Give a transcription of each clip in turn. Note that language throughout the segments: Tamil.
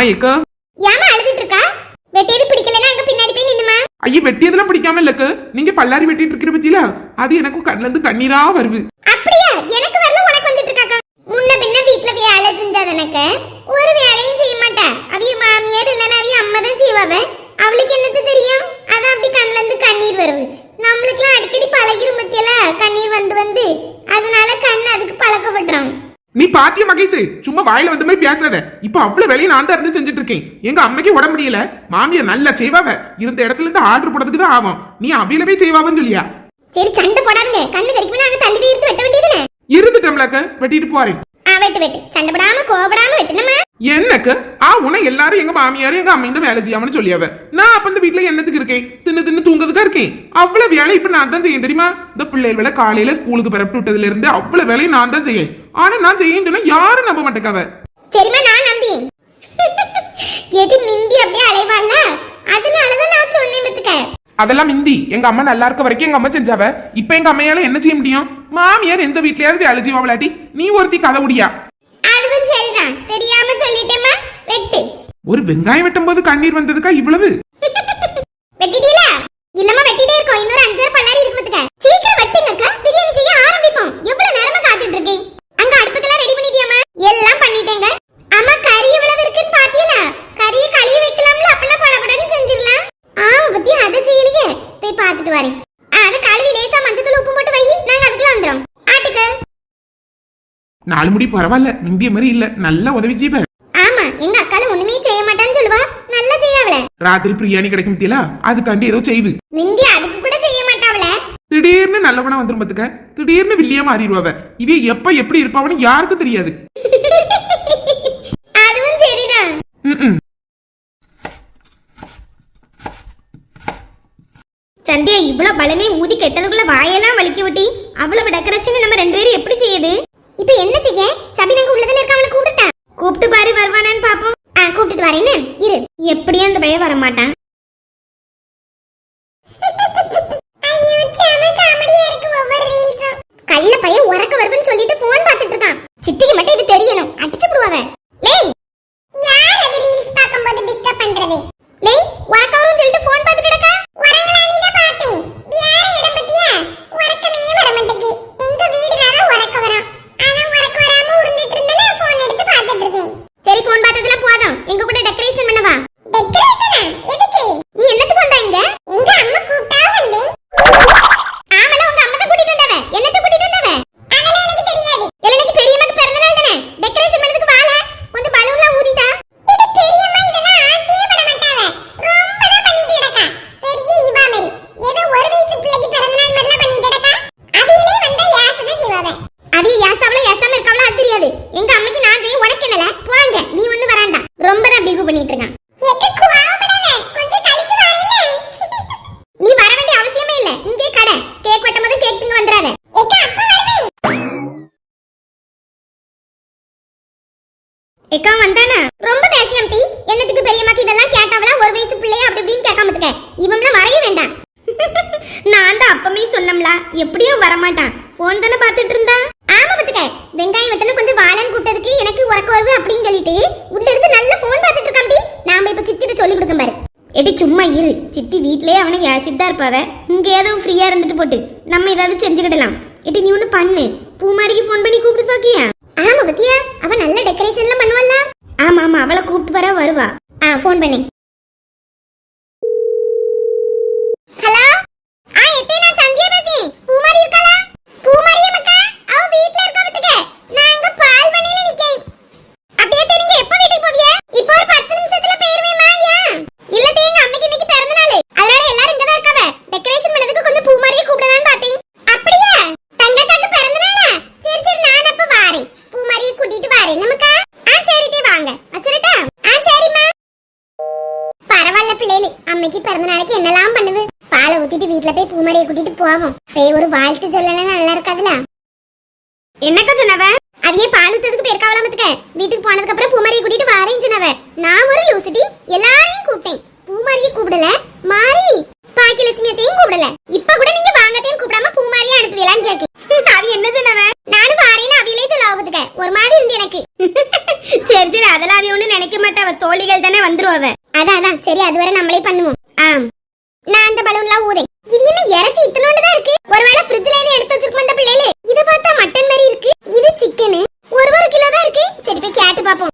ஏக்கா ஏமா அழுதுட்டு இருக்கா? வெட்டியது பிடிக்கலன்னா அங்க பின்னாடி போய் நின்னுமா. ஐயா வெட்டியதெல்லாம் பிடிக்காம இல்லக்க, நீங்க பல்லாரி வெட்டிட்டு இருக்கிற பத்தியில அது எனக்கும் கண்ணுல இருந்து கண்ணீரா வருது. அப்படியா? எனக்கு வரல, உனக்கு வந்துட்டு இருக்காக்கா. முன்ன பின்ன வீட்ல வேலை செஞ்சது எனக்கு ஒரு வேலையும் செய்ய மாட்டா. அவிய மாமியார் இல்லைன்னா அவிய அம்மா தான் செய்வாவ. அவளுக்கு என்னது தெரியும்? அதான் அப்படி கண்ணுல இருந்து கண்ணீர் வருது. நம்மளுக்குலாம் அடிக்கடி பழகிற மத்தியில கண்ணீர் வந்து வந்து அதனால கண் அதுக்கு பழக்கப்பட்டுறோம். நீ பாத்திய மகேஷ், சும்மா வாயில வந்த மாதிரி பேசாத. இப்ப அவ்வளவு வேலையை நான் தான் இருந்து செஞ்சுட்டு இருக்கேன். எங்க அம்மைக்கு உடம்பு முடியல, மாமியார் நல்லா செய்வாவ. இருந்த இடத்துல இருந்து ஆர்டர் போடுறதுக்கு தான் ஆகும். நீ அவியலவே செய்வாவன்னு சொல்லியா? சரி சண்டை போடாதுங்க, கண்ணு கறிக்குமே நாங்க தள்ளி போய் இருந்து வெட்ட வேண்டியதுனே. இருந்துட்டோம்லக்க, வெட்டிட்டு போறேன். வெட்டு வெட்டு, சண்டை போடாம கோபப்படாம வெட்டணுமா? என்னக்கு உன எல்லாரும் எங்க மாமியாரும் எங்க அம்மையும் வேலை செய்யாமனு சொல்லியாவ. நான் அப்ப இந்த வீட்டுல என்னத்துக்கு இருக்கேன்? தின்னு தின்னு தூங்குறதுக்கா இருக்கேன். அவ்வளவு வேலை இப்ப நான் தான் செய்ய தெரியுமா? இந்த பிள்ளைகளை காலையில ஸ்கூலுக்கு பரப்பிட்டு விட்டதுல இருந்து அவ்வளவு வேலையை நான் தான் செய்ய. ஆனா நான் செய்யணும்னா யாரும் நம்ப மாட்டேக்காவ. சரிமா, நான் நம்பி எடி மிந்தி அப்படியே அலைவாள்ல, அதனாலதான் நான் சொன்னேன் பத்துக்க. அதெல்லாம் மிந்தி எங்க அம்மா நல்லா இருக்க வரைக்கும் எங்க அம்மா செஞ்சாவ. இப்ப எங்க அம்மையால என்ன செய்ய முடியும்? மாமியார் எந்த வீட்லயாவது வேலை செய்வா விளையாட்டி நீ ஒருத்தி கதை முடியா? அதுவும் சரிதான், தெரியாம சொல்லிட்டேமா. வெட்டு. ஒரு வெங்காயம் வெட்டும் போது கண்ணீர் வந்ததுக்கா இவ்வளவு? வெட்டிட்டீங்களா? இல்லம்மா வெட்டிட்டே இருக்கோம். இன்னொரு 5 பல்லாரி இருக்கு பத்துக்க. சீக்கிரம் வெட்டுங்கக்கா, பிரியாணி செய்ய ஆரம்பிப்போம். எவ்வளவு நேரமா காத்துட்டு இருக்கேன். அங்க அடுப்புக்கெல்லாம் ரெடி பண்ணிட்டியாமா? எல்லாம் பண்ணிட்டேங்க. அம்மா கறி எவ்வளவு இருக்குன்னு பாத்தீங்களா? கறியை கழுவி வைக்கலாம்ல, அப்பனா படபடன்னு செஞ்சிரலாம். பத்தி அதை செய்யலையே, போய் பாத்துட்டு வரேன். அதை கழுவி லேசா மஞ்சத்தூள் உப்பு போட்டு வை, நாங்க அதுக்குள்ள வந்துடும். ஆட்டுக்கு 4 முடி பரவாயில்ல, மிந்திய மாதிரி இல்ல, நல்லா உதவி செய்வ. ஆமா, எங்க அக்கால ஒண்ணுமே செய்ய மாட்டான்னு சொல்லுவா, நல்லா செய்யாவல. ராத்திரி பிரியாணி கிடைக்கும் பத்தியா, அதுக்காண்டி ஏதோ செய்வு. மிந்தி அதுக்கு கூட செய்ய மாட்டாவல. திடீர்னு நல்லவனா வந்துரும் பத்துக்க, திடீர்னு வில்லியா மாறிடுவாவ. இவ எப்ப எப்படி இருப்பாவன்னு யாருக்கும் தெரியாது. அதுவும் சரிதான். சந்தியா, இவ்வளவு பலனே ஊதி கெட்டதுக்குள்ள வாயெல்லாம் வலிக்க விட்டி அவ்வளவு டெக்கரேஷன் நம்ம 2 பேரும் எப்படி செய்யுது? இப்ப என்ன செய்ய? சபினங்க உள்ளதானே இருக்க, அவனை கூப்பிட்டா. கூப்பிட்டு பாரு வருவானான்னு பாப்போம். கூப்பிட்டுட்டு வரேன்னு இரு. எப்படியும் அந்த பையன் வர மாட்டான். கள்ள பையன் உறக்க வருதுன்னு சொல்லிட்டு போன் பார்த்துட்டு இருக்கான். சித்திக்கு மட்டும் இது தெரியணும், அடிச்சு விடுவாவ. லேய், யார் அது ரீல்ஸ் பாக்கும்போது டிஸ்டர்ப் பண்றது? லேய், உறக்க வரும்னு சொல்லிட்டு போன் பார்த்துட்டு இருக்கா. உறங்கலானி தான் பார்த்தேன். வேற இடம் பத்தியா? உறக்கமே வர மாட்டேங்குது. எங்க வீடுனால உறக்க வரும். ஆனா உறக்க வராம உருண்டிட்டு இருந்தேனா போன் எடுத்து பார்த்துட்டு இருக்கேன். சரி, போன் பார்த்ததுல போதும். எங்க கூட டெக்கரேஷன் பண்ணவா? டெக்கரேஷனா? எதுக்கு? நீ என்னத்துக்கு வந்தா இங்க? எங்க அம்மா கூப்பிட்டா வந்தேன். ஆமல, உங்க அம்மா தான் கூட்டிட்டு வந்தாவ. என்னத்த கூட்டிட்டு வந்தாவ? அதெல்லாம் எனக்கு தெரியாது. எனக்கு பெரியம்மாக்கு பிறந்த நாள் தானே, டெக்கரேஷன் பண்ணதுக்கு வால. கொஞ்சம் பலூன்லாம் ஊதிட்டா. இது பெரியம்மா இதெல்லாம் ஆசையே பட மாட்டாவ. ரொம்ப தான் பண்ணிட்டு கிடக்கா. பெரிய இவா மாதிரி ஏதோ ஒரு வயசு பிள்ளைக்கு பிறந்த நாள் மாதிரிலாம் பண்ணிட்டு கிடக்கா. அவியிலே வந்தா யாசத ஜீவாவ. அவிய யாசாவல யாசாம இருக்கவள அது தெரியாது. எங்க அம்மைக்கு நான் செய்ய உனக்கு என்னல? போங்க, நீ ஒண்ணு வராண்டா. ரொம்ப தான் பிகு பண்ணிட்டு இருக்கான். எக்கக்கு வாவப்படாத, கொஞ்சம் கழிச்சு வரேன்னு. நீ வர வேண்டிய அவசியமே இல்ல. இங்கே கடை கேக் வெட்டும்போது கேக் திங்க வந்துறாத. ஏக்கா அப்ப வரவே. ஏக்கா வந்தானா? ரொம்ப பேசியம் டி. என்னத்துக்கு பெரியம்மாக்கு இதெல்லாம் கேட்டாவளா? ஒரு வயசு பிள்ளைய அப்படி இப்படின்னு கேட்காம இருக்க. இவம்ல மறைய வேண்டாம். நான் தான் அப்பமே சொன்னம்ல, எப்படியும் வர மாட்டான். போன் தானே பார்த்துட்டு இருந்தா. ஆமா பத்துக்க, வெங்காயம் வெட்டணும் கொஞ்சம் வாழன்னு கூப்பிட்டதுக்கு எனக்கு உறக்க வருது அப்படின்னு சொல்லிட்டு உள்ள இருந்து நல்ல போன் பார்த்துட்டு இருக்கான் டி. நாம இப்ப சித்திட்ட சொல்லி கொடுக்க பாரு. எடி சும்மா இரு. சித்தி வீட்லயே அவனை யாசித்தா இருப்பாவ. இங்க ஏதோ ஃப்ரீயா இருந்துட்டு போட்டு நம்ம ஏதாவது செஞ்சுக்கிடலாம். எடி நீ ஒண்ணு பண்ணு, பூமாரிக்கு போன் பண்ணி கூப்பிட்டு பாக்கியா? ஆமா பத்தியா, அவ நல்ல டெக்கரேஷன்லாம் பண்ணுவாள்ல. ஆமா ஆமா, அவளை கூப்பிட்டு வர வருவா. போன் பண்ணி. ஹலோ, எத்தே நான் சந்தியா பேசுறேன். பூமாரி இருக்கலா? பூமாரி அக்கா அவ வீட்ல இருக்கா பத்துக்க. நான் அங்க பால் பண்ணையில நிக்கேன். அப்படியே நீங்க எப்ப வீட்டுக்கு போவியா? இப்போ ஒரு 10 நிமிஷத்துல போயிருவேமா? ஏன் இல்ல தே, எங்க அம்மைக்கு இன்னைக்கு பிறந்த நாள், அதனால எல்லாரும் இங்க தான் இருக்காவ. டெக்கரேஷன் பண்ணதுக்கு கொஞ்சம் பூமாரியை கூப்பிடலாம்னு பார்த்தேன். அப்படியே தங்கக்காக்கு பிறந்த நாளா? சரி சரி, நான் அப்ப வாரேன். பூமாரியை கூட்டிட்டு வாரேன் நமக்கா. சரி தே, வாங்க வச்சிரட்டா. சரிம்மா. பரவாயில்ல பிள்ளைகளு, அம்மைக்கு பிறந்த நாளைக்கு என்னெல்லாம் பண்ணுது. பாலை ஊத்திட்டு வீட்டுல போய் பூமாரியை கூட்டிட்டு போவோம். போய் ஒரு வாழ்த்து சொல்லலாம், நல்லா இருக்காதுல. என்னக்கா சொன்னவ? அவையே பால் ஊத்துறதுக்கு பேருக்காவலாம் பத்துக்க. வீட்டுக்கு போனதுக்கு அப்புறம் பூமாரியை கூட்டிட்டு வாரேன்னு சொன்னவ. நான் ஒரு லூசிட்டி எல்லாரையும் கூப்பிட்டேன். பூமாரியை கூப்பிடல, மாறி பாக்கியலட்சுமியத்தையும் கூப்பிடல. இப்ப கூட நீங்க வாங்கத்தையும் கூப்பிடாம பூமாரியை அனுப்புவீங்களான்னு கேட்க. அவ என்ன சொன்னவ? நானும் வாரேன்னு அவையிலே சொல்ல பத்துக்க. ஒரு மாதிரி இருந்து எனக்கு. சரி சரி, அதெல்லாம் அவ ஒண்ணு நினைக்க மாட்டாவ. தோழிகள் நல்லா ஊதே. இது என்ன இறைச்சி இத்தனோண்டு தான் இருக்கு? ஒருவேளை ஃப்ரிட்ஜ்ல எதுவும் எடுத்து வச்சிருக்கும் அந்த பிள்ளைல. இத பார்த்தா மட்டன் மாதிரி இருக்கு. இது சிக்கன். ஒரு கிலோ தான் இருக்கு. சரி போய் கேட்டு பாப்போம்.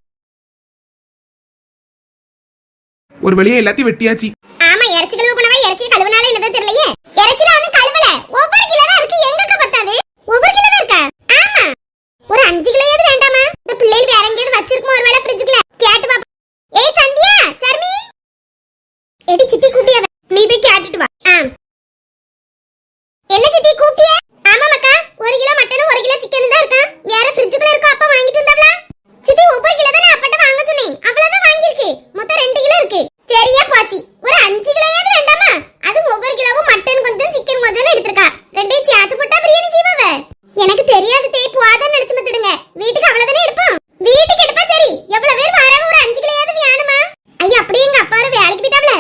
ஒரு வழியா எல்லாத்தையும் வெட்டியாச்சு. ஆமா, இறைச்சி கழுவ போனவா இறைச்சி கழுவனால என்னதோ தெரியலையே. இறைச்சில ஒண்ணும் கழுவல. ஒவ்வொரு கிலோ தான் இருக்கு. எங்கக்க பத்தாது? ஒவ்வொரு கிலோ தான் இருக்கா? ஆமா. ஒரு 5 கிலோயாவது வேண்டாமா? இந்த பிள்ளைல வேற எங்கேயாவது வச்சிருக்குமோ ஒருவேளை ஃப்ரிட்ஜ்க்குள்ள. கேட்டு பாப்போம். ஏய் சந்தியா, சர்மி. எடி சித்தி கூட்டியவ. நீ போய் கேட்டுட்டு வா. என்ன சித்தி கூட்டிய? ஆமா மக்கா, 1 கிலோ மட்டன் 1 கிலோ சிக்கன் தான் இருக்கா. வேற ஃப்ரிட்ஜ்க்குள்ள இருக்கா? அப்பா வாங்கிட்டு வந்தாவளா? சித்தி ஒவ்வொரு கிலோ தான் நான் அப்பட்ட வாங்க சொன்னேன். அவ்வளவுதான் வாங்கிருக்கு. மொத்தம் 2 கிலோ இருக்கு. சரியா போச்சு. ஒரு 5 கிலோயாவது வேண்டாமா? அது ஒவ்வொரு கிலோவும் மட்டன் கொஞ்சம் சிக்கன் கொஞ்சம் எடுத்துக்கா. ரெண்டையும் சேர்த்து போட்டா பிரியாணி செய்வாவ. எனக்கு தெரியாது தேய் போவாதன்னு நினைச்சு மத்திடுங்க. வீட்டுக்கு அவ்வளவுதானே எடுப்போம். வீட்டுக்கு எடுப்பா சரி. எவ்வளவு பேர் வராம ஒரு 5 கிலோயாவது வேணுமா? ஐயா அப்படியே எங்க அப்பா வேலைக்கு போயிட்டாவல.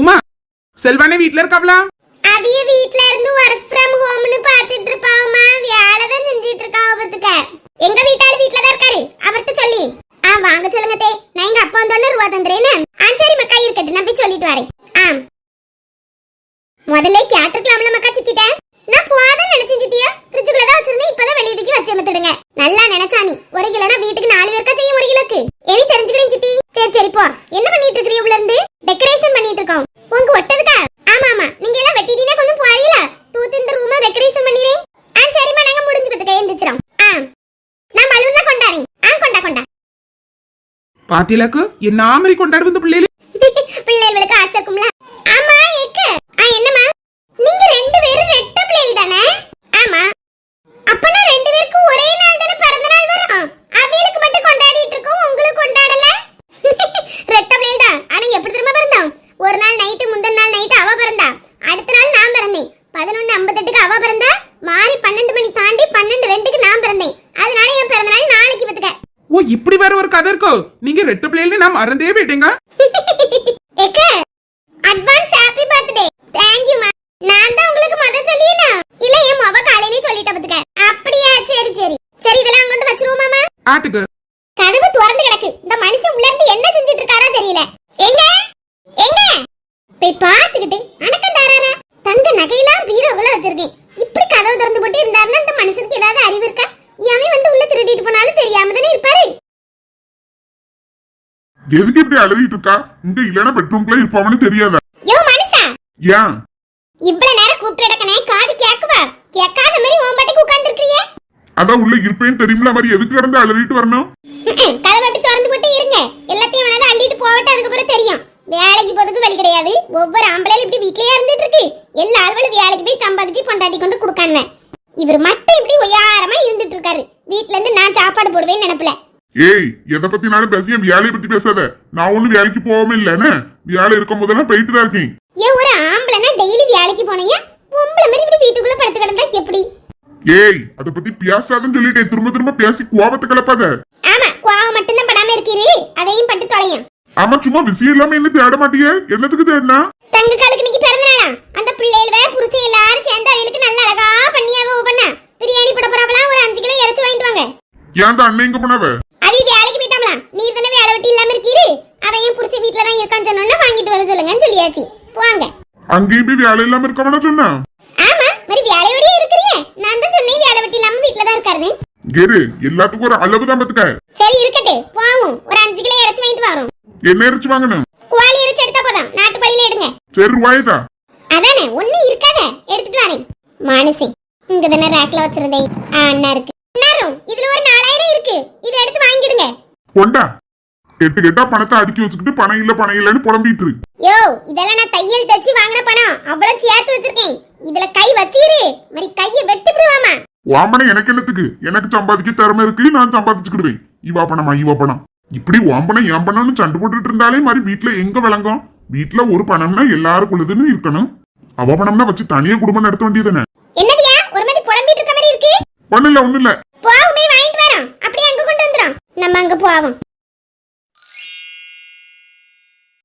உமா, செல்வானே வீட்ல இருக்காவளா? அவிய வீட்ல இருந்து வொர்க் ஃப்ரம் ஹோம்னு பாத்துட்டு இருப்பாவுமா. வேலை தான் செஞ்சிட்டு இருக்கா. அவத்துக்க எங்க வீட்டால வீட்ல தான் இருக்காரு. அவர்ட்ட சொல்லி வாங்க சொல்லுங்க தே. நான் எங்க அப்பா வந்தோன்னு ரூபா தந்துறேன்னு. சரி மக்கா இருக்கட்டும், நான் போய் சொல்லிட்டு வரேன். முதல்ல கேட்டிருக்கலாம்ல மக்கா சித்திட்ட. நான் போவாதான் நினைச்சேன் சித்தியா. ஃப்ரிட்ஜுக்குள்ள தான் வச்சிருந்தேன். இப்பதான் வெளிய தூக்கி வச்சு மத்திடுங்க. நல்லா நினைச்சா நீ. 1 கிலோனா வீட்டுக்கு 4 பேருக்கா செய்யும் 1 கிலோக்கு. இனி தெரிஞ்சுக்கிறேன் சித்தி. சரி சரி போ. என்ன பண்ணிட்டு இருக்கீங்க? உள்ள இருந்து டெக்கரேஷன் பண்ணிட்டு இருக்கோம். உங்க ஒட்டதுக்கா? ஆமா ஆமா. நீங்க எல்லாம் வெட்டிட்டீனா கொஞ்சம் போறீங்களா? தூத்து இந்த ரூமை டெக்கரேஷன் பண்ணிரேன். சரிமா, நாங்க முடிஞ்சு பத்துக்க எந்திரிச்சிரோம். நான் பலூன்ல கொண்டாறேன். கொண்டா பாத்தியலாக்கு என்ன மாதிரி கொண்டாடுவது இந்த பிள்ளைல. பிள்ளைகளுக்கு ஆசை இருக்கும்ல. ஆமா ஏக்க. என்னம்மா நீங்க 2 பேரும் ரெட்ட பிள்ளைகள் தானே? ஆமா. அப்பனா 2 பேருக்கு ஒரே நாள் தானே பிறந்த நாள் வரும். அவிகளுக்கு மட்டும் கொண்டாடிட்டு இருக்கோம், உங்களுக்கு கொண்டாடல. ரெட்ட பிள்ளைகள் தான். ஆனா எப்படி திரும்ப பிறந்தோம்? ஒரு நாள் நைட்டு முந்தின நாள் நைட்டு அவ பிறந்தா. அடுத்த நாள் நான் பிறந்தேன். 11:58க்கு அவ பிறந்தா. மாறி 12 மணி தாண்டி 12:02க்கு நான் பிறந்தேன். அதனால என் பிறந்த நாள் நாளைக்கு பத்துக்க. ஓ, இப்படி வேற ஒரு கதை இருக்கோ? நீங்க ரெட்ட பிள்ளைல நான் மறந்தே போயிட்டேங்க. ஏக்க advance happy birthday. Thank you மா. நான் தான் உங்களுக்கு மொத சொல்லியேனா? இல்ல என் மொப காலையிலே சொல்லிட்ட பத்துக்க. அப்படியே சரி சரி சரி. இதெல்லாம் அங்கொண்டு வச்சிருவோமாமா? ஆட்டுக்கு கதவு திறந்து கிடக்கு. இந்த மனுஷன் உள்ள இருந்து என்ன செஞ்சிட்டு இருக்காரா தெரியல. எங்க எங்க போய் பாத்துக்கிட்டு அடக்கம் தாராரா. தங்க நகையெல்லாம் பீரோக்குள்ள வச்சிருக்கேன். இப்படி கதவு திறந்து போட்டு இருந்தாருன்னா இந்த மனுஷனுக்கு ஏதாவது அறிவு இருக்கா? அவன் வந்து உள்ள திருடிட்டு போனாலும் தெரியாம தானே இருப்பாரு. எதுக்கு இப்படி அலறிட்டு இருக்கா? இங்க இல்லனா பெட்ரூம்க்குள்ள இருப்பாவன்னு தெரியாதா? யோ மனுஷா, ஏன் இவ்வளவு நேரம் கூப்பிட்டு இடக்கனே காது கேக்குவா? கேட்காத மாதிரி ஓம்பட்டுக்கு உட்கார்ந்து இருக்கறியே. அதான் உள்ள இருப்பேன்னு தெரியுமில, மாதிரி எதுக்கு கிடந்து அலறிட்டு வரணும்? கதவை அப்படி திறந்து போட்டு இருங்க. எல்லாத்தையும் வேணாலும் அள்ளிட்டு போகட்டும். அதுக்கப்புறம் தெரியும். வேலைக்கு போறதுக்கு வழி கிடையாது. ஒவ்வொரு ஆம்பளையும் இப்படி வீட்லயே இருந்துட்டு இருக்கு. எல்லா ஆள்களும் வேலைக்கு போய் சம்பாதிச்சு கொண்டாடி கொண்டு கொடுக்காங்க. இவர் மட்டும் இப்படி ஒய்யாரமா இருந்துட்டு இருக்காரு. வீட்ல இருந்து நான் சாப்பாடு போடுவேன்னு நினைப்பல. ஏய், எதை பத்தினாலும் பேசி என் வேலையை பத்தி பேசாத. நான் ஒண்ணு வேலைக்கு போகாம இல்லன்னு வேலை இருக்கும் போதெல்லாம் போயிட்டு தான் இருக்கேன். ஏன் ஒரு ஆம்பளைனா டெய்லி வேலைக்கு போனையா? பொம்பளை மாதிரி இப்படி வீட்டுக்குள்ள படுத்து கிடந்தா எப்படி? ஏய், அத பத்தி பேசாதன்னு சொல்லிட்டேன். திரும்ப திரும்ப பேசி கோபத்தை கிளப்பாத. ஆமா, கோவம் மட்டும்தான் படாம இருக்கீரு. அதையும் பட்டு தொலையும். ஆமா, சும்மா விஷயம் இல்லாம என்ன தேட மாட்டியே? என்னத்துக்கு தேடினா? தங்க காலுக்கு இன்னைக்கு பிறந்த நாளா? அந்த பிள்ளைகள புருஷன் எல்லாரும் சேர்ந்து அவங்களுக்கு நல்ல அழகா பண்ணியாவோ பண்ண பிரியாணி போட போறாவலாம். ஒரு 5 கிலோ இறைச்சி வாங்கிட்டு வாங்க. ஏன்டா அண்ணன் எங்க போனவ? அவி வேலைக்கு போயிட்டாமலாம். நீர் தானே வேலை வெட்டி இல்லாம இருக்கீரு. அதையும் புருஷன் வீட்டுல தான் இருக்கான்னு சொன்னோன்னா வாங்கிட்டு வர சொல்லுங்கன்னு சொல்லியாச்சு. போவாங்க. அங்கேயும் போய் வேலை இல்லாம இருக்கவனா சொன்னா? ஆமா, மாதிரி வேலையோடய இருக்கிறீங்க. நான் தான் சொன்னேன் வேலை வெட்டி இல்லாம வீட்டுல தான் இருக்காருன்னு. கேரு, எல்லாத்துக்கும் ஒரு அளவு தான் பத்துக்க. சரி இருக்கட்டு, போவோம். ஒரு 5 கிலோ இறைச்சி வாங்கிட்டு வரோம். என்ன இறைச்சி வாங்கணும்? கோழி இறைச்சி எடுத்தா போதும். நாட்டு பள்ளியில எடுங்க. சரி, ரூபாய்தா. அதானே ஒண்ணு இருக்காத, எடுத்துட்டு வரேன். மனுஷி இங்க தானே ரேக்ல வச்சிருந்தேன். அண்ணா இருக்கு. அண்ணாரும் இதுல ஒரு 4000 இருக்கு. இத எடுத்து வாங்கிடுங்க. கொண்டா. கெட்டா பணத்தை அடுக்கி வச்சுக்கிட்டு பணம் இல்லன்னு புலம்பிட்டு இருக்கு. யோ, இதெல்லாம் நான் தையல் தச்சு வாங்கின பணம். அவ்வளவு சேர்த்து வச்சிருக்கேன். இதுல கை வச்சிரு, மாதிரி கையை வெட்டி விடுவாமா. வாமனை எனக்கு என்னத்துக்கு? எனக்கு சம்பாதிக்க திறமை இருக்கு, நான் சம்பாதிச்சுக்கிடுவேன். இவா பணம் இப்படி வாம்பனம் என் பணம்னு சண்டை போட்டுட்டு இருந்தாலே மாதிரி வீட்டுல எங்க விளங்கும்? வீட்டுல ஒரு பணம்னா எல்லாருக்குள்ளதுன்னு இருக்கணும். அவ பணம்னா வச்சு தனியா குடும்பம் நடத்த வேண்டியதுதானே. என்னதியா ஒரு மாதிரி புலம்பிட்டு இருக்க மாதிரி இருக்கு? ஒண்ணு இல்ல போவுமே வாங்கிட்டு வரோம். அப்படியே அங்க கொண்டு வந்துரும். நம்ம அங்க போவோம்.